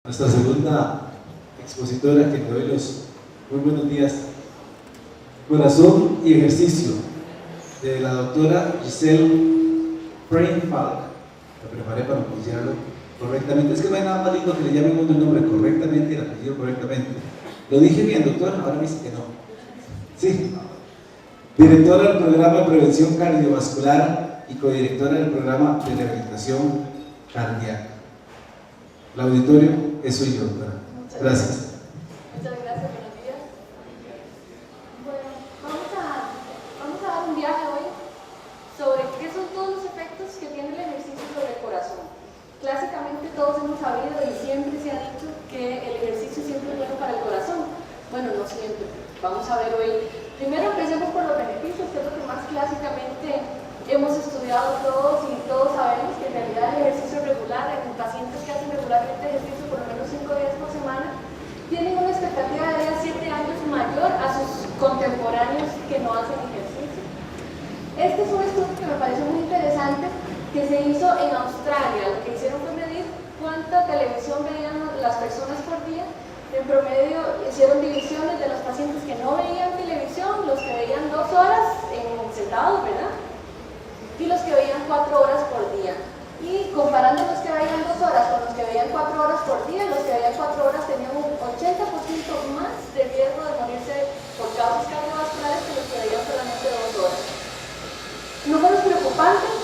nuestra segunda expositora que me doy los muy buenos días. Corazón y ejercicio, de la doctora Giselle Brainfalk. La preparé para pronunciarlo correctamente. Es que no hay nada más lindo que le llamen uno el nombre correctamente y el apellido correctamente. ¿Lo dije bien, doctora? Ahora me dice que no. Sí. Directora del programa de prevención cardiovascular y codirectora del programa de rehabilitación cardíaca. El auditorio es suyo, doctora. Gracias. Muchas gracias, buenos días. Bueno, vamos a dar un viaje hoy sobre qué son todos los efectos que tiene el ejercicio sobre el corazón. Clásicamente todos hemos sabido y siempre se ha dicho que el ejercicio siempre es bueno para el corazón. Bueno, no siempre. Vamos a ver hoy. Primero empecemos por los beneficios, que es lo que más clásicamente hemos estudiado todos y todos sabemos que en realidad el ejercicio regular en pacientes que hacen regularmente ejercicio por lo menos 5 días por semana tienen una expectativa de vida 7 años mayor a sus contemporáneos que no hacen ejercicio. Este es un estudio que me pareció muy interesante que se hizo en Australia. Lo que hicieron fue medir cuánta televisión veían las personas por día. En promedio hicieron divisiones de los pacientes que no veían televisión, los que veían 2 horas sentados, ¿verdad? Y los que veían 4 horas por día. Y comparando los que veían 2 horas con los que veían 4 horas por día, los que veían 4 horas tenían un 80% más de riesgo de morirse por causas cardiovasculares que los que veían solamente 2 horas. Números preocupantes.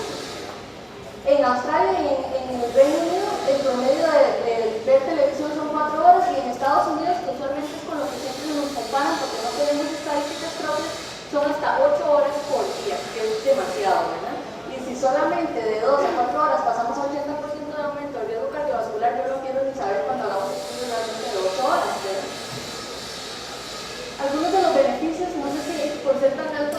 En Australia y en el Reino Unido el promedio de ver televisión son 4 horas y en Estados Unidos, que usualmente es con lo que siempre nos comparan porque no tenemos estadísticas propias, son hasta 8 horas por día, que es demasiado, ¿verdad? Y si solamente de 2 a 4 horas pasamos a 80% de aumento del riesgo cardiovascular, yo no quiero ni saber cuando hablamos de estudios realmente de 8 horas, ¿verdad? Algunos de los beneficios, no sé si por ser tan alto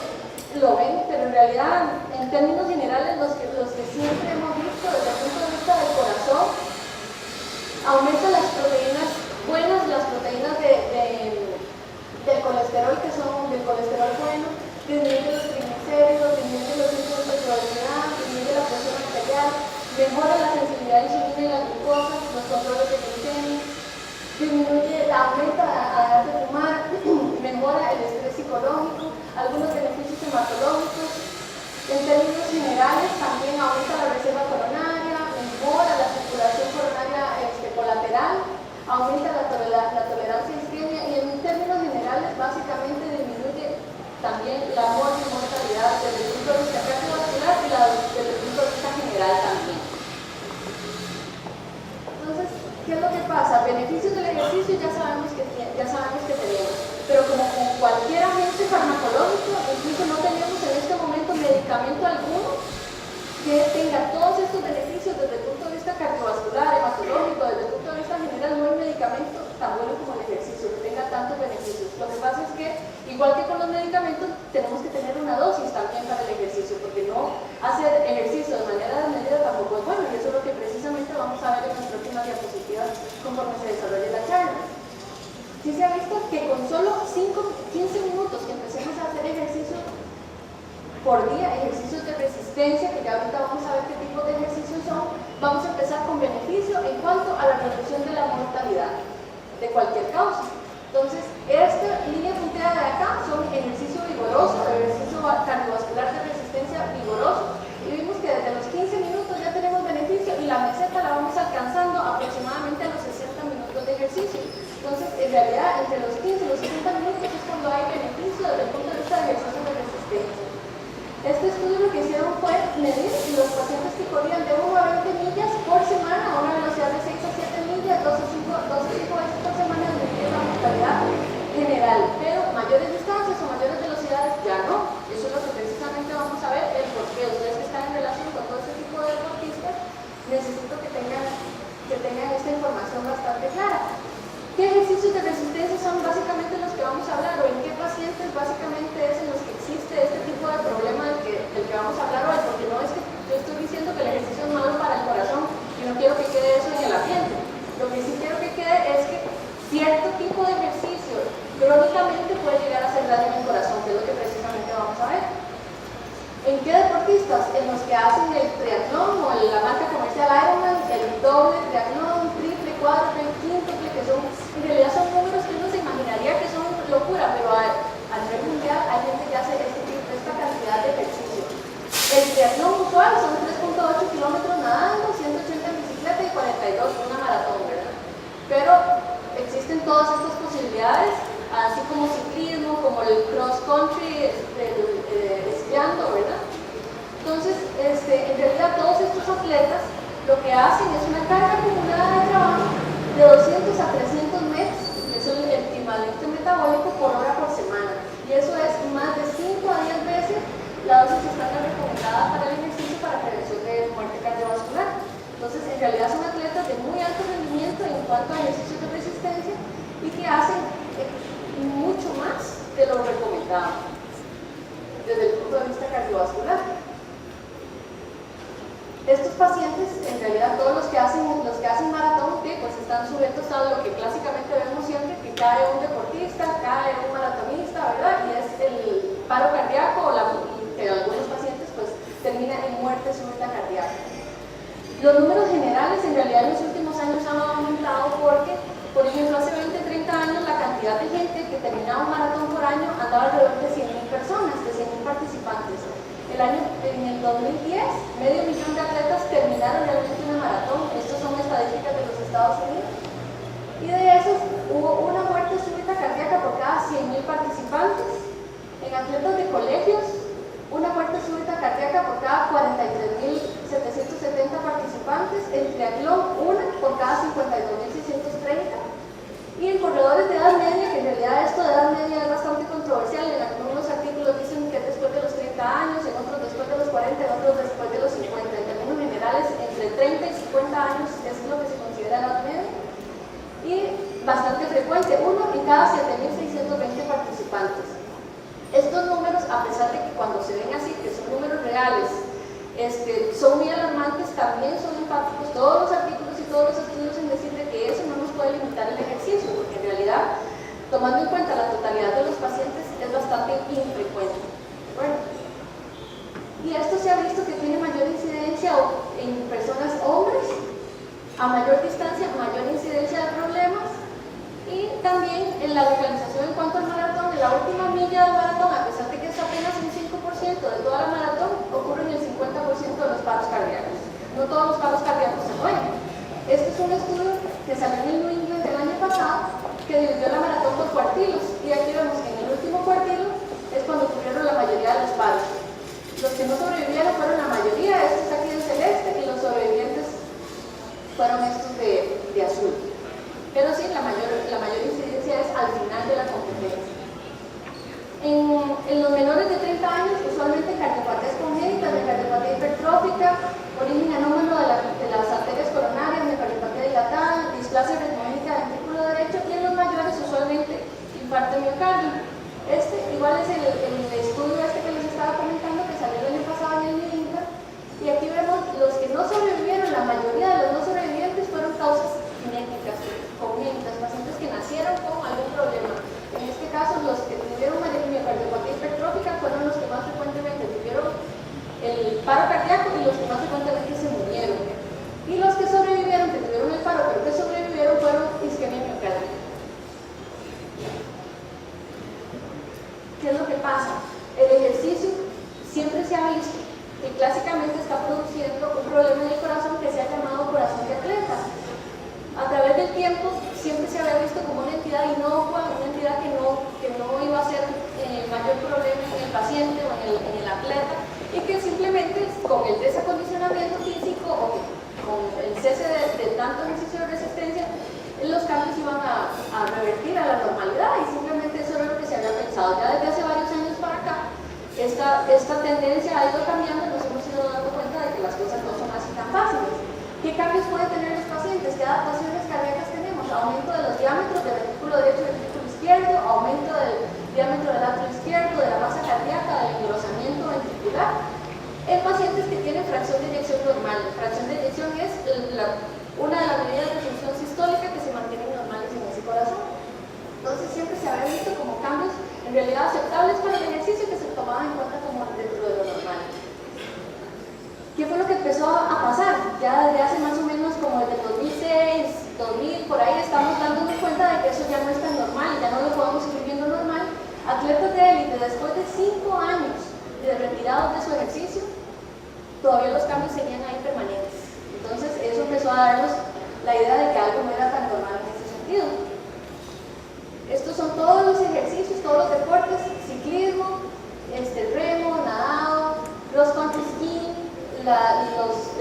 lo ven, pero en realidad, en términos generales, los que siempre hemos visto desde el punto de vista del corazón, aumenta las proteínas buenas, las proteínas del colesterol, que son del colesterol bueno, disminuye los triglicéridos, disminuye los índices de glucosidad, disminuye la presión arterial, mejora la sensibilidad a la insulina y la glucosa, los controles de glicemia, aumenta la edad de fumar, mejora el estrés psicológico, algunos beneficios hematológicos. En términos generales, también aumenta la reserva coronaria, mejora la circulación coronaria colateral, aumenta la tolerancia a isquemia y en términos generales, básicamente disminuye también la mortalidad desde el punto de vista cardiovascular y desde el punto de vista general también. Entonces, ¿qué es lo que pasa? Beneficios del ejercicio ya sabemos que tenemos, pero como con cualquier agente farmacológico, incluso no tenemos en este momento medicamento alguno que tenga todos estos beneficios desde el punto de vista cardiovascular, hematológico, desde el punto de vista general, no hay medicamento tan bueno como el ejercicio, que tenga tantos beneficios. Lo que pasa es que, igual que con los medicamentos, tenemos que tener una dosis también para el ejercicio, porque no hacer ejercicio de manera desmedida tampoco es bueno, y eso es lo que precisamente vamos a ver en las próximas diapositivas conforme se desarrolle la charla. Sí se ha visto que con solo 15 minutos que empecemos a hacer ejercicio por día, ejercicios de resistencia, que ya ahorita vamos a ver qué tipo de ejercicios son, vamos a empezar con beneficio en cuanto a la reducción de la mortalidad de cualquier causa. Entonces, esta línea punteada de acá son ejercicio vigoroso, ejercicio cardiovascular de resistencia vigoroso, y vimos que desde los 15 minutos ya tenemos beneficio y la meseta la vamos alcanzando aproximadamente a los 60 minutos de ejercicio. Entonces, en realidad, entre los 15 y los 60 minutos es cuando hay beneficio desde el punto de vista de ejercicio de resistencia. Este estudio lo que hicieron fue medir los pacientes que corrían de 1 a 20 millas por semana a una velocidad de 6 a 7 millas, 2 a 5 veces por semana, disminuye la mortalidad general, pero mayores distancias o mayores velocidades ya no. Eso es lo que precisamente vamos a ver, el por qué. Ustedes que están en relación con todo este tipo de deportistas, necesito que tengan esta información bastante clara. ¿Qué ejercicios de resistencia son básicamente los que vamos a hablar o en qué pacientes básicamente es en los que existe este tipo de problema del que vamos a hablar hoy? Porque no es que yo estoy diciendo que el ejercicio es malo para el corazón y no quiero que quede eso en el ambiente. Lo que sí quiero que quede es que cierto tipo de ejercicio crónicamente puede llegar a hacer daño en el corazón, que es lo que precisamente vamos a ver. ¿En qué deportistas? En los que hacen el triatlón o la marca comercial Ironman, el doble triatlón, triple, cuádruple, quintuple, estos atletas lo que hacen es una carga acumulada de trabajo de 200 a 300 METs, que es el equivalente metabólico por hora por semana. Y eso es más de 5 a 10 veces la dosis estándar recomendada para el ejercicio para prevención de muerte cardiovascular. Entonces, en realidad son atletas de muy alto rendimiento en cuanto a ejercicios de resistencia y que hacen mucho más de lo recomendado desde el punto de vista cardiovascular. Estos pacientes, en realidad todos los que hacen maratón, pues están sujetos a lo que clásicamente vemos siempre, que cae un deportista, cae un maratonista, ¿verdad? Y es el paro cardíaco, que algunos pacientes pues termina en muerte súbita cardíaca. Los números generales en realidad en los últimos años han aumentado porque, por ejemplo, hace 20, 30 años la cantidad de gente que terminaba un maratón por año andaba alrededor de 100.000 personas, de 100.000 participantes. En el 2010, medio millón de atletas terminaron realmente una maratón. Estas son estadísticas de los Estados Unidos. Y de esos hubo una muerte súbita cardíaca por cada 100.000 participantes. En atletas de colegios, una muerte súbita cardíaca por cada 43.770 participantes. En triatlón, una por cada 52.630. Y en corredores de edad media, que en realidad esto de edad media es bastante controversial, en algunos artículos dicen que después de los 30 años, en otros después de los 40, en otros después de los 50. En términos generales, entre 30 y 50 años es lo que se considera edad media. Y bastante frecuente, uno en cada 7.620 participantes. Estos números, a pesar de que cuando se ven así, que son números reales, son muy alarmantes, también son empáticos todos los artículos y todos los estudios en decir de que eso no nos puede limitar el ejercicio, porque en realidad, tomando en cuenta la totalidad de los pacientes, es bastante infrecuente. Bueno, y esto se ha visto que tiene mayor incidencia en personas hombres, a mayor distancia, mayor incidencia de problemas, y también en la localización en cuanto al maratón, en la última milla del maratón, a pesar de que es apenas un 5% de toda la maratón, ocurren el 50% de los paros cardíacos. No todos los paros cardíacos se mueren. Este es un estudio que salió en el New England del año pasado, que dividió la maratón por cuartilos, y aquí vemos que en el último cuartilo es cuando ocurrieron la mayoría de los paros. Los que no sobrevivieron fueron la mayoría, estos aquí en celeste, y los sobrevivientes fueron estos de azul. Pero sí, la mayor incidencia es al final de la competencia. En los menores de 30 años, usualmente cardiopatías congénitas, de cardiopatía hipertrófica, origen anómalo de las arterias coronarias, cardiopatía dilatada, displasia ritmogénica del ventrículo derecho, y en los mayores, usualmente, infarto miocardio. Igual es el estudio que les estaba comentando, que salió el año pasado en el New England, y aquí vemos los que no sobrevivieron, la mayoría de los no sobrevivientes fueron causas genéticas, congénitas, pacientes que nacieron con algún problema. En este caso, los que tuvieron miocardiopatía hipertrófica fueron los que más frecuentemente tuvieron el paro cardíaco y los que más frecuentemente se murieron. Y los que sobrevivieron, que tuvieron el paro, pero que sobrevivieron, fueron isquemia miocárdica. ¿Qué es lo que pasa? El ejercicio siempre se ha visto que clásicamente está produciendo un problema en el corazón que se ha llamado corazón de atleta. A través del tiempo siempre se había visto como una entidad inocua, una entidad que no iba a ser mayor problema en el paciente o en el atleta, y que simplemente con el desacondicionamiento físico o con el cese de tanto ejercicio de resistencia, los cambios iban a revertir a la normalidad, y simplemente eso era lo que se había pensado. Ya desde hace varios años para acá, esta tendencia ha ido cambiando y nos hemos ido dando cuenta de que las cosas no son así tan fáciles. ¿Qué cambios pueden tener los pacientes? ¿Qué adaptaciones cardíacas tenemos? Aumento de los diámetros del ventrículo derecho y del ventrículo izquierdo, aumento del diámetro del atrio izquierdo, de la masa cardíaca, del engrosamiento ventricular. En pacientes que tienen fracción de eyección normal. Fracción de eyección es una de las medidas de función sistólica que se mantienen normales en ese corazón. Entonces siempre se había visto como cambios en realidad aceptables para el ejercicio, que se tomaban en cuenta como dentro de lo normal. ¿Qué fue lo que empezó a pasar? Ya desde hace más o menos como desde 2006, 2000, por ahí estamos dándonos cuenta de que eso ya no es tan normal, ya no lo podemos seguir viendo normal. Atletas de élite, después de 5 años de retirados de su ejercicio, todavía los cambios seguían ahí permanentes. Entonces eso empezó a darnos la idea de que algo no era tan normal en ese sentido. Estos son todos los ejercicios, todos los deportes: ciclismo, remo, nadado, cross country skiing, los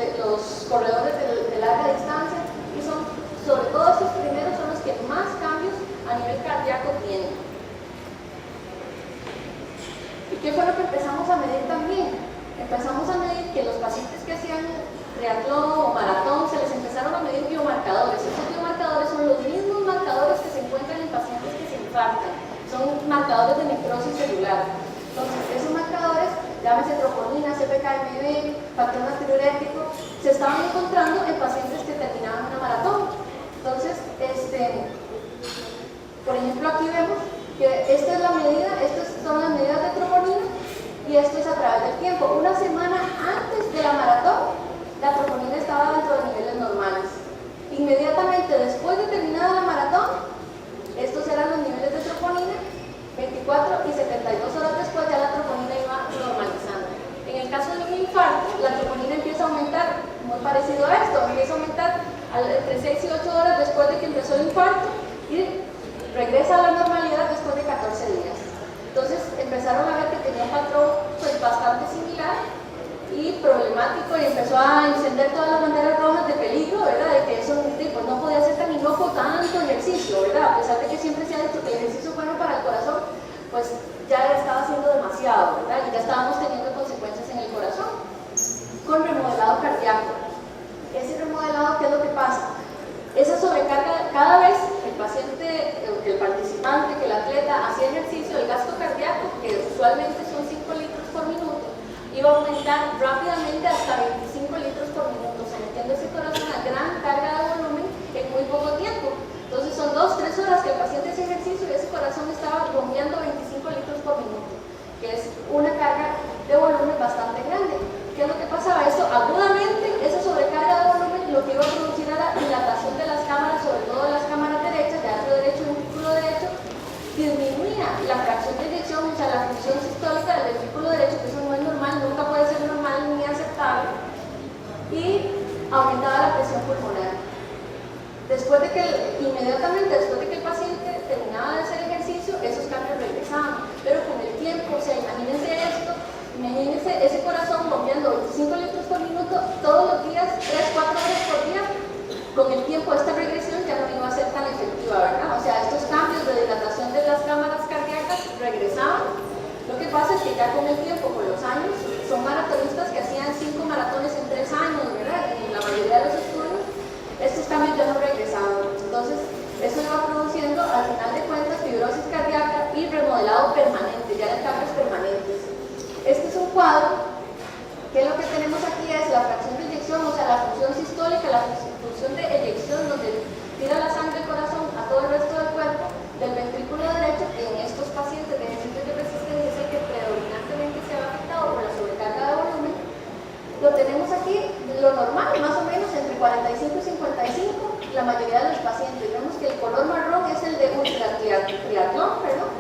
empezamos a medir también. Empezamos a medir que los pacientes que hacían triatlón o maratón se les empezaron a medir biomarcadores. Estos biomarcadores son los mismos marcadores que se encuentran en pacientes que se infartan. Son marcadores de necrosis celular. Entonces, esos marcadores, llámese troponina, CPKMB, factor natriurético, se estaban encontrando en pacientes que terminaban una maratón. Entonces, por ejemplo, aquí vemos que esta es la medida, estas son las medidas de troponina y esto es a través del tiempo. Una semana antes de la maratón, la troponina estaba dentro de niveles normales. Inmediatamente después de terminada la maratón, estos eran los niveles de troponina. 24 y 72 horas después ya la troponina iba normalizando. En el caso de un infarto, la troponina empieza a aumentar, muy parecido a esto, empieza a aumentar entre 6 y 8 horas después de que empezó el infarto y regresa a la normalidad después de 14 días. Entonces empezaron a ver que tenía un patrón pues, bastante similar y problemático y empezó a encender todas las banderas rojas de peligro, ¿verdad? De que eso pues, no podía ser tan inocuo tanto ejercicio, ¿verdad? A pesar de que siempre se ha dicho que el ejercicio es bueno para el corazón, pues ya estaba haciendo demasiado, ¿verdad? Y ya estábamos teniendo consecuencias en el corazón. Con remodelado cardíaco. Ese remodelado, ¿qué es lo que pasa? Esa sobrecarga, cada vez el paciente, el participante, que el atleta hacía ejercicio, el gasto cardíaco, que usualmente son 5 litros por minuto, iba a aumentar rápidamente hasta 25 litros por minuto, sometiendo ese corazón a gran carga de volumen en muy poco tiempo. Entonces son 2-3 horas que el paciente hace ejercicio y ese corazón estaba bombeando 25 litros por minuto, que es una carga de volumen bastante grande. ¿Qué es lo que pasaba? Esto agudamente, esa sobrecarga de volumen, lo que iba a producir era la dilatación de las cámaras, sobre todo las cámaras derechas, de atrio derecho y ventrículo derecho, disminuía la fracción de eyección, o sea, la función sistólica del ventrículo derecho, que eso no es normal, nunca puede ser normal ni aceptable, y aumentaba la presión pulmonar. Inmediatamente después de que el paciente terminaba de hacer ejercicio, esos cambios regresaban, pero con el tiempo, o sea, imagínense esto, imagínense ese corazón bombeando 25 litros por minuto todos los días, 3-4 horas por día. Con el tiempo esta regresión ya no iba a ser tan efectiva, ¿verdad? O sea, estos cambios de dilatación de las cámaras cardíacas regresaban. Lo que pasa es que ya con el tiempo, con los años, son maratonistas que hacían 5 maratones en 3 años, ¿verdad? En la mayoría de los estudios, estos cambios ya no regresaban. Entonces, eso iba produciendo, al final de cuentas, fibrosis cardíaca y remodelado permanente, ya eran cambios permanentes. Este es un cuadro que lo que tenemos aquí es la fracción de eyección, o sea, la función sistólica, la función de eyección, donde tira la sangre del corazón a todo el resto del cuerpo, del ventrículo derecho, que en estos pacientes de ejercicios de resistencia es el que predominantemente se ha afectado por la sobrecarga de volumen. Lo tenemos aquí, lo normal, más o menos entre 45 y 55, la mayoría de los pacientes. Vemos que el color marrón es el de ultratriatlón, perdón,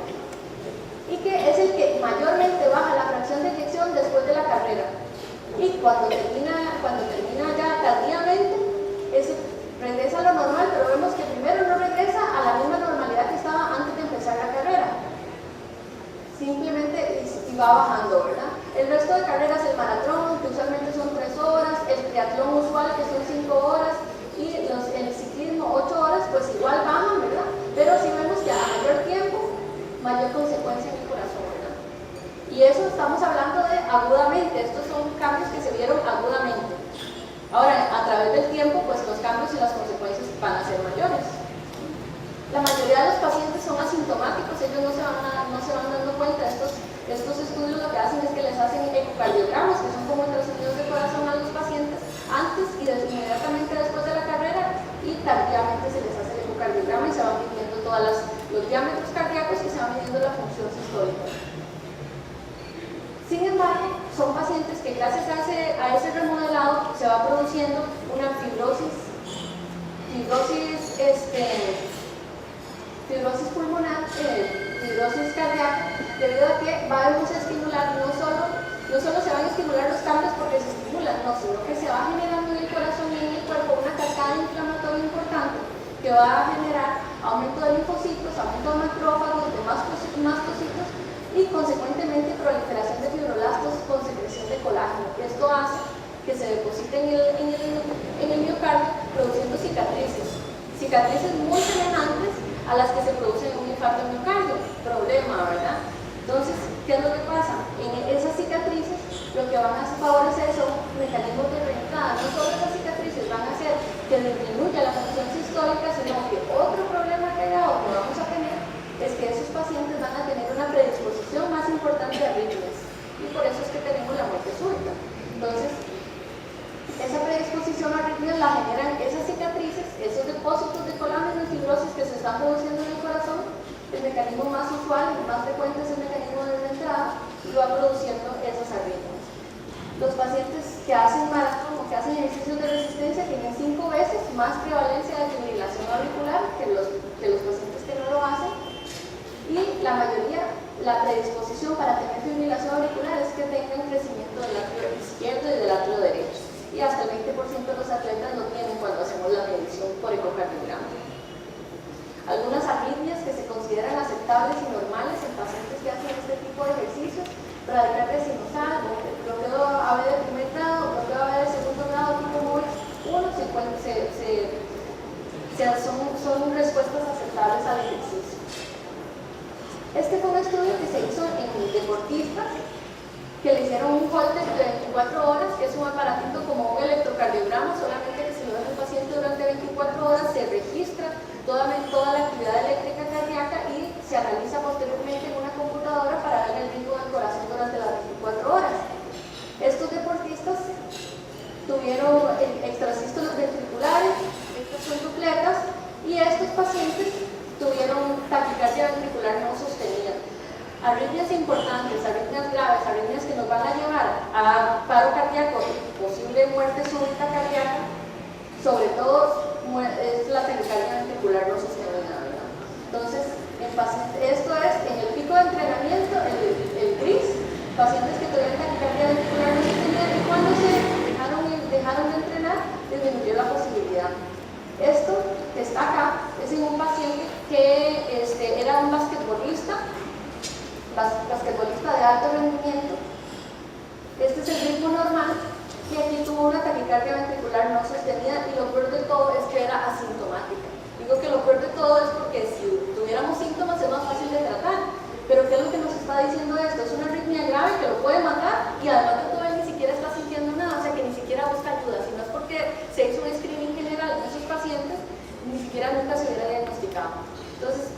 y que es el que mayormente baja la fracción de eyección después de la carrera. Y cuando termina ya tardíamente, regresa a lo normal, pero vemos que primero no regresa a la misma normalidad que estaba antes de empezar la carrera. Simplemente y va bajando, ¿verdad? El resto de carreras, el maratón, que usualmente son 3 horas, el triatlón usual, que son 5 horas, y el ciclismo 8 horas, pues igual bajan, ¿verdad? Pero si vemos que a mayor tiempo, mayor consecuencia en el corazón, ¿verdad? Y eso estamos hablando de agudamente, estos son cambios que se vieron agudamente. Ahora, a través del tiempo, pues los cambios y las consecuencias van a ser mayores. La mayoría de los pacientes son asintomáticos, ellos no se van dando cuenta. Estos estudios lo que hacen es que les hacen ecocardiogramas, que son como ultrasonidos de corazón a los pacientes antes y inmediatamente después de la carrera, y tardíamente se les hace el ecocardiograma y se van midiendo todos los diámetros cardíacos y se va midiendo la función sistólica. Sin embargo, son pacientes que gracias a ese remodelado se va produciendo una fibrosis pulmonar, fibrosis cardíaca, debido a que vamos a estimular, no solo se van a estimular los cambios porque se estimulan, no, sino que se va generando en el corazón y en el cuerpo una cascada inflamatoria importante que va a generar aumento de linfocitos, aumento de macrófagos, de mastocitos, y consecuentemente proliferación de fibroblastos con secreción de colágeno. Esto hace que se deposite en el miocardio produciendo cicatrices muy semejantes a las que se producen en un infarto de miocardio. Problema, ¿verdad? Entonces, ¿qué es lo que pasa? En esas cicatrices lo que van a favorecer son mecanismos de reentrada. No solo esas cicatrices van a hacer que disminuya la función sistólica, sino que otro problema que haya o que vamos a tener es que esos pacientes van a tener una predisposición más importante a arritmias. Y por eso es que tenemos la muerte súbita. Entonces, esa predisposición a arritmias la generan esas cicatrices, esos depósitos de colágeno y fibrosis que se están produciendo en el corazón. El mecanismo más usual y más frecuente es el mecanismo de reentrada y va produciendo esas arritmias. Los pacientes que hacen maratón o que hacen ejercicios de resistencia tienen 5 veces más prevalencia de fibrilación auricular que los pacientes que no lo hacen, y la mayoría, la predisposición para tener fibrilación auricular es que tenga un crecimiento del atrio izquierdo y del atrio derecho, y hasta el 20% de los atletas lo tienen cuando hacemos la medición por ecocardiograma. Algunas arritmias que se consideran aceptables y normales en pacientes que hacen este tipo de ejercicios: bradicardia sinusal, bloqueo AB de primer grado, bloqueo AB de segundo grado tipo MOVEX 1, son respuestas aceptables al ejercicio. Este fue un estudio que se hizo en deportistas que le hicieron un Holter de 24 horas, que es un aparatito como un electrocardiograma, solamente que se lo da al paciente durante 24 horas, se registra toda la actividad eléctrica cardíaca y se analiza posteriormente en una computadora para ver el ritmo del corazón durante las 24 horas. Estos deportistas tuvieron extrasístoles ventriculares, estas son dupletas, y estos pacientes tuvieron taquicardia ventricular no sostenida. Arritmias importantes, arritmias graves, arritmias que nos van a llevar a paro cardíaco y posible muerte súbita cardíaca, sobre todo es la taquicardia ventricular no sostenida, ¿verdad? Entonces, esto es en el pico de entrenamiento, el gris, pacientes que tuvieron taquicardia ventricular no sostenida, y cuando se dejaron de entrenar, disminuyó la posibilidad. Esto que está acá es en un paciente que era un basquetbolista de alto rendimiento. Este es el ritmo normal, y aquí tuvo una taquicardia ventricular no sostenida, y lo peor de todo es que era asintomática. Digo que lo peor de todo es porque si tuviéramos síntomas es más fácil de tratar, pero ¿qué es lo que nos está diciendo esto? Es una arritmia grave que lo puede matar, y además de todo él ni siquiera está sintiendo nada, o sea que ni siquiera busca ayuda. Si no es porque se hizo un screening general en esos pacientes, ni siquiera nunca se hubiera diagnosticado. Entonces,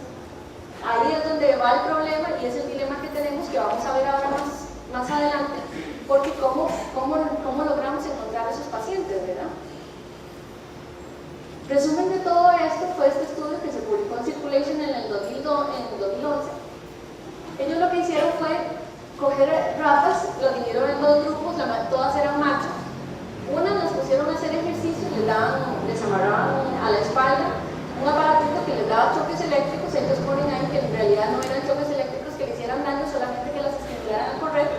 ahí es donde va el problema, y es el dilema que tenemos, que vamos a ver ahora más adelante, porque ¿cómo logramos encontrar a esos pacientes, verdad? Resumen de todo esto fue este estudio que se publicó en Circulation en el 2011. Ellos lo que hicieron fue coger ratas, los dividieron en 2 grupos, todas eran machos. Unas las pusieron a hacer ejercicio, les amarraban a la espalda un aparatito que les daba choques eléctricos. Ellos ponen ahí que en realidad no eran choques eléctricos que le hicieran daño, solamente que las estimularan a correr.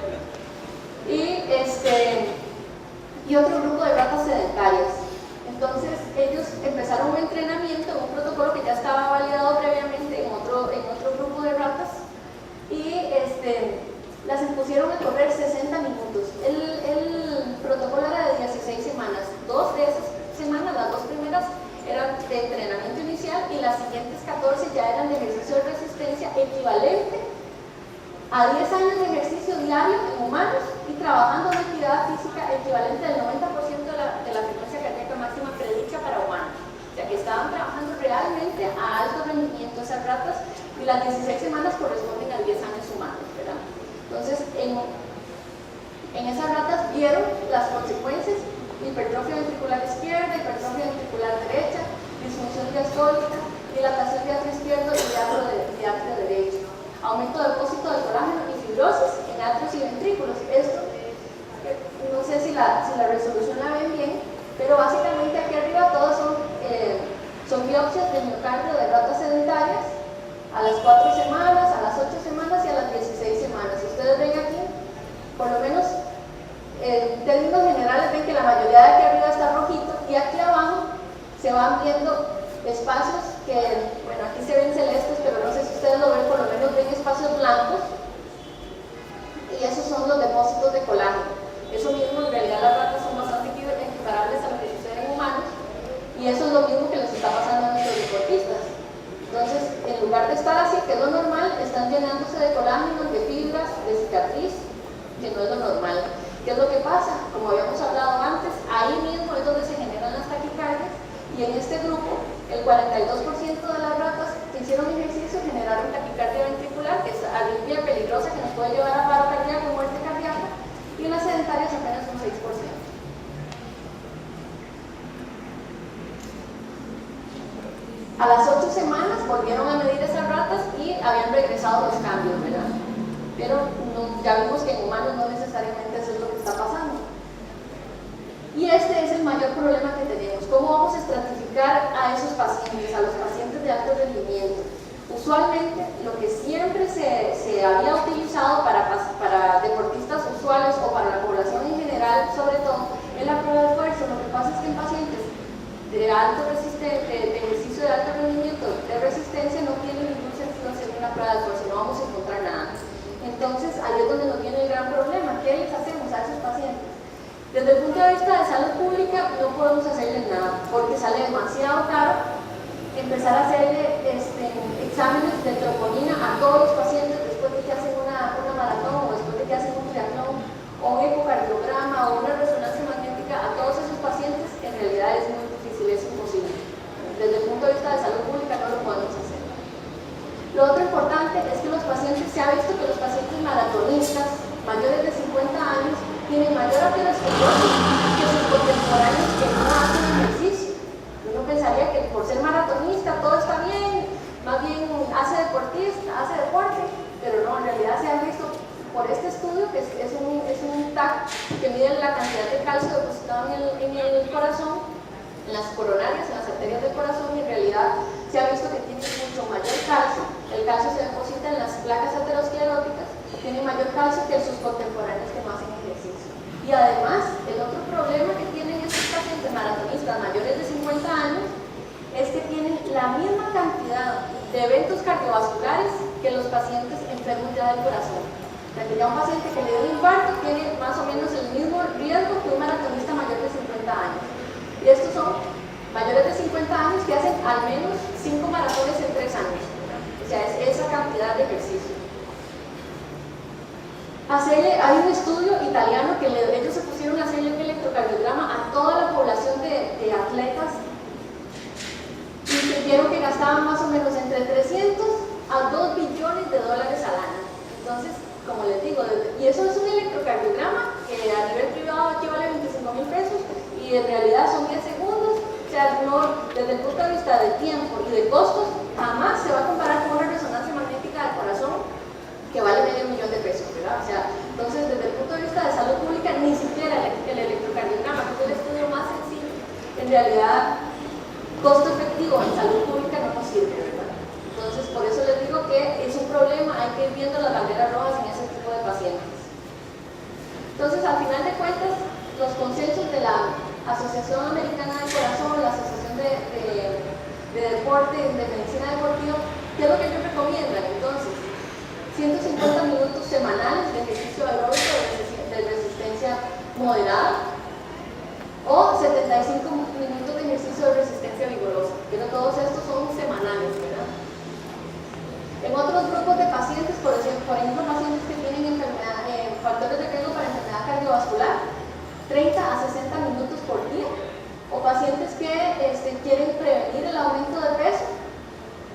Y otro grupo de ratas sedentarias. Entonces ellos empezaron un entrenamiento, un protocolo que ya estaba validado previamente en otro grupo de ratas, y las impusieron a correr 60 minutos. El protocolo era de 16 semanas. 2 de esas semanas, las 2 primeras, eran de entrenamiento inicial, y las siguientes 14 ya eran de ejercicio de resistencia equivalente a 10 años de ejercicio diario en humanos, y trabajando una actividad física equivalente al 90% de la frecuencia cardíaca máxima predicha para humanos. O sea que estaban trabajando realmente a alto rendimiento esas ratas, y las 16 semanas corresponden a 10 años humanos, ¿verdad? Entonces, en esas ratas vieron las consecuencias: hipertrofia ventricular izquierda, hipertrofia ventricular derecha, disfunción diastólica, dilatación de atrio izquierdo y de atrio derecho, aumento de depósito de colágeno y fibrosis en atrios y ventrículos. Esto, no sé si la resolución la ven bien, pero básicamente aquí arriba todos son biopsias de miocardio de ratas sedentarias a las 4 semanas, a las 8 semanas y a las 16 semanas. Ustedes ven aquí, por lo menos en términos generales, ven que la mayoría de aquí arriba está rojito, y aquí abajo se van viendo espacios que, bueno, aquí se ven celestes, pero no sé si ustedes lo ven, por lo menos ven espacios blancos, y esos son los depósitos de colágeno. Eso mismo, en realidad las ratas son bastante equiparables a lo que sucede en humanos, y eso es lo mismo que les está pasando a nuestros deportistas. Entonces, en lugar lugar de estar así, que es lo normal, están llenándose de colágeno, de fibras, de cicatriz, que no es lo normal. ¿Qué es lo que pasa? Como habíamos hablado antes, ahí mismo es donde se generan las taquicardias, y en este grupo, el 42% de las ratas que hicieron ejercicio generaron taquicardia ventricular, que es arritmia peligrosa que nos puede llevar a paro cardíaco o muerte cardíaca, y en las sedentarias apenas un 6%. A las 8 semanas volvieron a medir esas ratas y habían regresado los cambios, ¿verdad? Pero ya vimos que en humanos no necesariamente eso es lo que está pasando. Y este es el mayor problema que tenemos. ¿Cómo vamos a estratificar a esos pacientes, a los pacientes de alto rendimiento? Usualmente, lo que siempre se había utilizado para deportistas usuales o para la población en general, sobre todo, es la prueba de esfuerzo. Lo que pasa es que en pacientes de ejercicio de alto rendimiento, de resistencia, no tiene ningún sentido hacer una prueba de esfuerzo, no vamos a encontrar nada. Entonces, ahí es donde nos viene el gran problema. ¿Qué les hacemos a esos pacientes? Desde el punto de vista de salud pública, no podemos hacerles nada, porque sale demasiado caro empezar a hacerle exámenes de troponina a todos los pacientes después de que hacen una maratón, o después de que hacen un triatlón, o un ecocardiograma, o una resonancia magnética a todos esos pacientes. En realidad es muy difícil, es imposible. Desde el punto de vista de salud pública no lo podemos hacer. Lo otro importante es que los pacientes, se ha visto que los pacientes maratonistas mayores de 50 años tienen mayor aterosclerosis que sus contemporáneos que no hacen ejercicio. Uno pensaría que por ser maratonista todo está bien, más bien hace deporte, pero no, en realidad se ha visto por este estudio, que es un TAC que mide la cantidad de calcio depositado en el corazón, en las coronarias, en las arterias del corazón, y en realidad se ha visto que tiene mucho mayor calcio. El calcio se deposita en las placas ateroscleróticas, tiene mayor calcio que sus contemporáneos que no hacen ejercicio. Y además, el otro problema que tienen estos pacientes maratonistas mayores de 50 años es que tienen la misma cantidad de eventos cardiovasculares que los pacientes enfermos ya del corazón. O sea, que ya un paciente que le dio un infarto tiene más o menos el mismo riesgo que un maratonista mayor de 50 años. Y estos son mayores de 50 años que hacen al menos 5 maratones en 3 años. O sea, es esa cantidad de ejercicio. Hay un estudio italiano que ellos se pusieron a hacerle un electrocardiograma a toda la población de atletas y vieron que gastaban más o menos entre 300 a 2 billones de dólares al año. Entonces, como les digo, y eso es un electrocardiograma que a nivel privado equivale a 25,000 pesos y en realidad son 10 segundos. O sea, no, desde el punto de vista de tiempo y de costos, jamás se va a comparar con una resonancia magnética del corazón que vale $500,000 pesos, ¿verdad? O sea, entonces desde el punto de vista de salud pública, ni siquiera el electrocardiograma, que es el estudio más sencillo, en realidad, costo efectivo en salud pública no nos sirve, ¿verdad? Entonces, por eso les digo que es un problema, hay que ir viendo las banderas rojas en ese tipo de pacientes. Entonces, al final de cuentas, los consensos de la Asociación Americana del Corazón, la Asociación de Deporte, de Medicina Deportiva, ¿qué es lo que ellos recomiendan? Entonces, 150 minutos semanales de ejercicio aeróbico de resistencia moderada o 75 minutos de ejercicio de resistencia vigorosa, pero todos estos son semanales, ¿verdad? En otros grupos de pacientes, por ejemplo, pacientes que tienen factores de riesgo para enfermedad cardiovascular, 30 a 60 minutos por día, o pacientes que quieren prevenir el aumento de peso,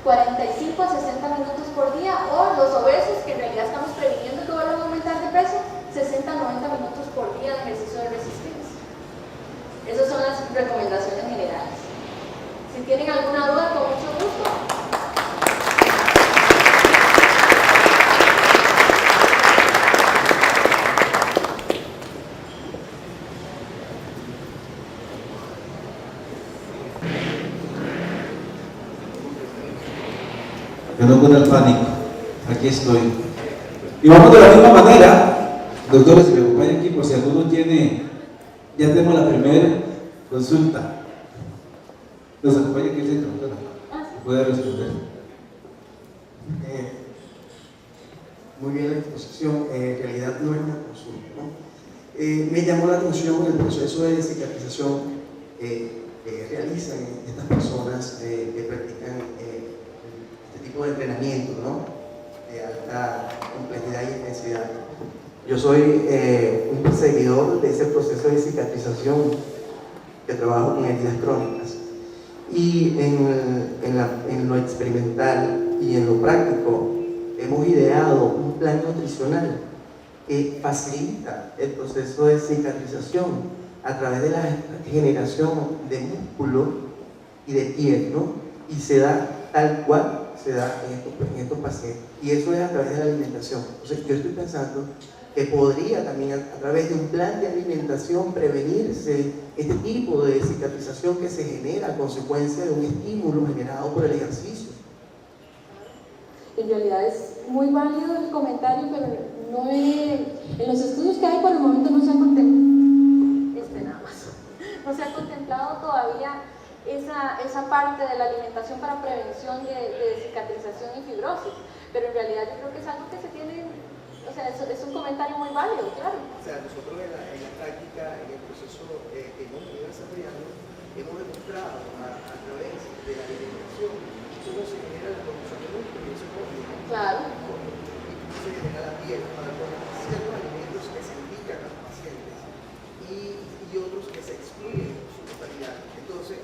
45 a 60 minutos por día, o los obesos, que en realidad estamos previniendo que vuelvan a aumentar de peso, 60 a 90 minutos por día de ejercicio de resistencia. Esas son las recomendaciones generales. Si tienen alguna duda, con mucho gusto. Que no cunda el pánico, aquí estoy. Y vamos de la misma manera, doctores, si me acompañan aquí, por si alguno tiene, ya tenemos la primera consulta. ¿Nos acompaña aquí el centro, doctora? ¿Puede responder? Muy bien la exposición, en realidad no es una consulta, ¿no? Me llamó la atención el proceso de cicatrización que realizan estas personas que practican este tipo de entrenamiento, ¿no? De alta complejidad e intensidad. Yo soy un perseguidor de ese proceso de cicatrización, que trabajo con heridas crónicas. Y en lo experimental y en lo práctico, hemos ideado un plan nutricional que facilita el proceso de cicatrización a través de la generación de músculo y de piel, ¿no? Y se da tal cual se da en estos pacientes. Y eso es a través de la alimentación. Entonces, yo estoy pensando que podría también a través de un plan de alimentación prevenirse este tipo de cicatrización que se genera a consecuencia de un estímulo generado por el ejercicio. En realidad es muy válido el comentario, pero no en los estudios que hay por el momento no se han contemplado, no se ha contemplado todavía esa parte de la alimentación para prevención de cicatrización y fibrosis, pero en realidad yo creo que es algo que se tiene, o sea, es un comentario muy válido, claro. O sea, nosotros en la práctica, en el proceso que hemos venido desarrollando, hemos demostrado a través de la alimentación cómo se genera la producción de músculo y eso es obvio. Claro. Y se genera la piel para poner ciertos alimentos que se indican a los pacientes y otros que se excluyen en su totalidad. Entonces,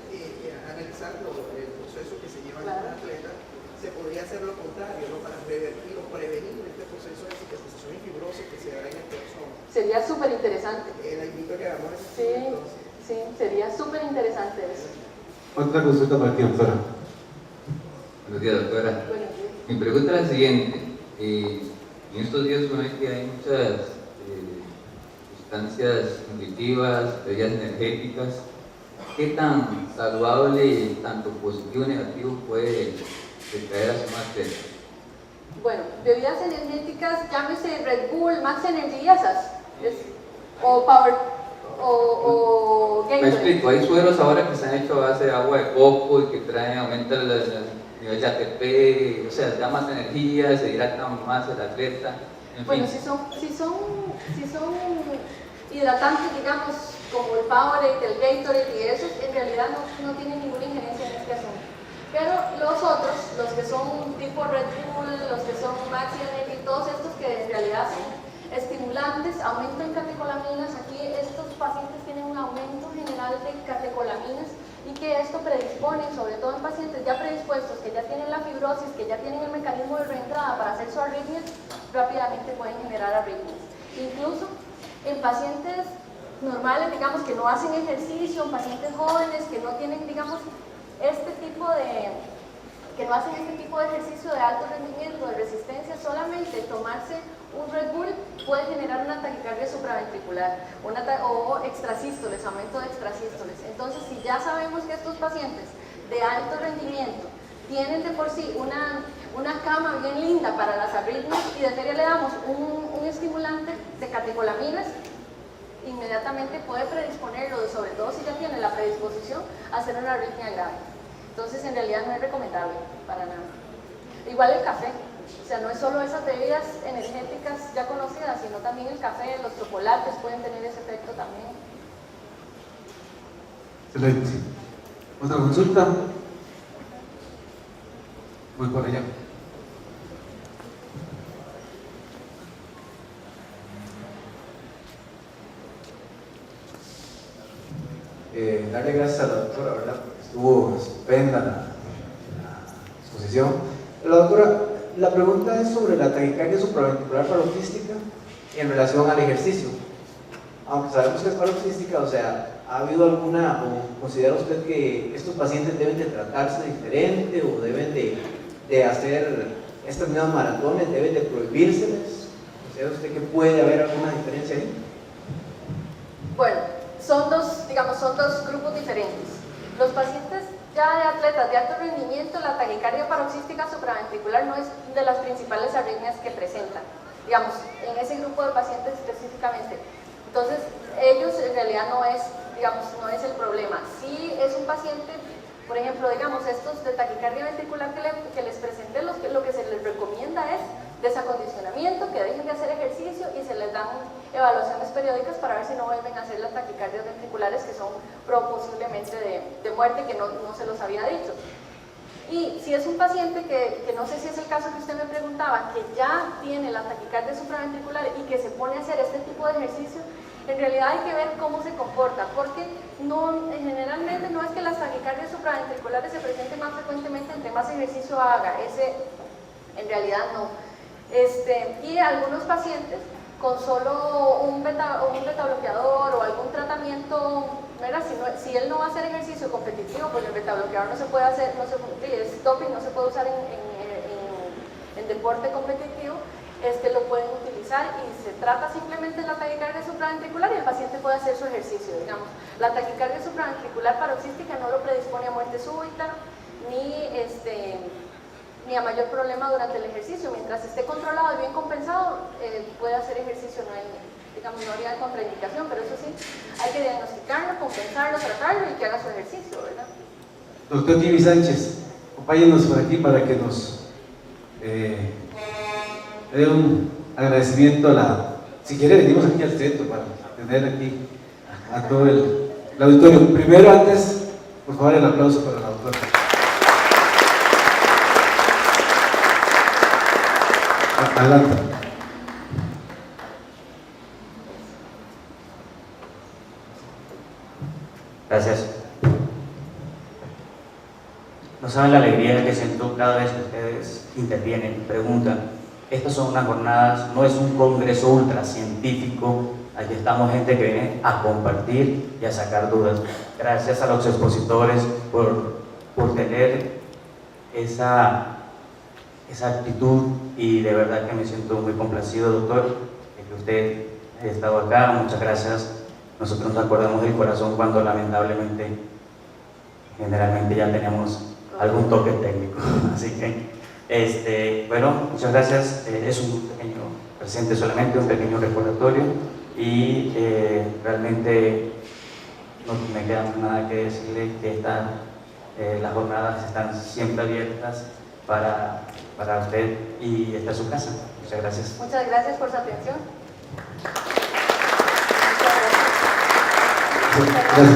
analizando el proceso que se lleva en el atleta, se podría hacer lo contrario, ¿no? Para prevenir o prevenir este proceso de cicatrización y fibrosis que se da en el persona. Sería súper interesante. La invito a que hagamos eso. Sí, sería súper interesante eso. Otra consulta para ti, doctora. Buenos días, doctora. Buenos días. Mi pregunta es la siguiente. En estos días uno ve que hay muchas sustancias nutritivas, bebidas energéticas. ¿Qué tan saludable, tanto positivo o negativo, puede traer a su máster? Bueno, bebidas energéticas, llámese Red Bull, Max Energy, esas. O Power, o Me Gatorade. explico, hay sueros ahora que se han hecho a base de agua de coco y que traen, aumentan el nivel de ATP, o sea, da más energía, se hidrata más el atleta. En Bueno, fin. si son hidratantes, digamos, como el Powerade, el Gatorade y esos, en realidad no tienen ninguna injerencia en este asunto. Pero los otros, los que son tipo Red Bull, los que son Max Energy, todos estos que en realidad son estimulantes, aumentan catecolaminas. Aquí estos pacientes tienen un aumento general de catecolaminas y que esto predispone, sobre todo en pacientes ya predispuestos, que ya tienen la fibrosis, que ya tienen el mecanismo de reentrada para hacer su arritmia, rápidamente pueden generar arritmias. Incluso en pacientes normales, digamos, que no hacen ejercicio, en pacientes jóvenes que no tienen, digamos, que no hacen este tipo de ejercicio de alto rendimiento, de resistencia, solamente tomarse un Red Bull puede generar una taquicardia supraventricular o extrasístoles, aumento de extrasístoles. Entonces, si ya sabemos que estos pacientes de alto rendimiento tienen de por sí una cama bien linda para las arritmias y de feria le damos un estimulante de catecolaminas, inmediatamente puede predisponerlo, sobre todo si ya tiene la predisposición a hacer una arritmia grave. Entonces, en realidad no es recomendable para nada. Igual el café, o sea, no es solo esas bebidas energéticas ya conocidas, sino también el café, los chocolates pueden tener ese efecto también. Excelente. ¿Otra consulta? Voy por allá. Darle gracias a la doctora, ¿verdad? Porque estuvo estupenda la exposición. La doctora, la pregunta es sobre la taquicardia supraventricular paroxística en relación al ejercicio. Aunque sabemos que es paroxística, o sea, ¿ha habido alguna, o considera usted que estos pacientes deben de tratarse diferente o deben de hacer estas mismas maratones, deben de prohibírseles? ¿Considera usted que puede haber alguna diferencia ahí? Bueno, son dos grupos diferentes. Los pacientes ya de atletas de alto rendimiento, la taquicardia paroxística supraventricular no es de las principales arritmias que presentan, digamos, en ese grupo de pacientes específicamente. Entonces, ellos en realidad no es el problema. Si es un paciente, por ejemplo, digamos, estos de taquicardia ventricular que les presenté, lo que se les recomienda es desacondicionamiento, que dejen de hacer ejercicio y se les dan evaluaciones periódicas para ver si no vuelven a hacer las taquicardias ventriculares que son posiblemente de muerte, que no se los había dicho. Y si es un paciente que no sé si es el caso que usted me preguntaba, que ya tiene la taquicardia supraventricular y que se pone a hacer este tipo de ejercicio, en realidad hay que ver cómo se comporta, porque generalmente no es que las taquicardias supraventriculares se presenten más frecuentemente entre más ejercicio haga, en realidad no. Y algunos pacientes con solo un beta bloqueador o algún tratamiento, si él no va a hacer ejercicio competitivo, pues el beta bloqueador no se puede hacer, el stopping no se puede usar en deporte competitivo, lo pueden utilizar y se trata simplemente de la taquicardia supraventricular y el paciente puede hacer su ejercicio, digamos. La taquicardia supraventricular paroxística no lo predispone a muerte súbita ni a mayor problema durante el ejercicio. Mientras esté controlado y bien compensado, puede hacer ejercicio, no habría contraindicación, pero eso sí, hay que diagnosticarlo, compensarlo, tratarlo y que haga su ejercicio, ¿verdad? Doctor Jimmy Sánchez, acompáñenos por aquí para que nos dé un agradecimiento si quiere venimos aquí al centro para tener aquí a todo el auditorio. Primero, antes, por favor, el aplauso para la doctora. Adelante. Gracias. No saben la alegría que siento cada vez que ustedes intervienen y preguntan. Estas son unas jornadas, no es un congreso ultracientífico. Aquí estamos gente que viene a compartir y a sacar dudas. Gracias a los expositores por tener esa actitud, y de verdad que me siento muy complacido, doctor, de que usted haya estado acá. Muchas gracias. Nosotros nos acordamos del corazón cuando lamentablemente, generalmente ya tenemos algún toque técnico. Así que, bueno, muchas gracias. Es un pequeño presente solamente, un pequeño recordatorio, y realmente no me queda más nada que decirle que las jornadas están siempre abiertas para usted, y esta es su casa. Muchas gracias. Muchas gracias por su atención. Gracias.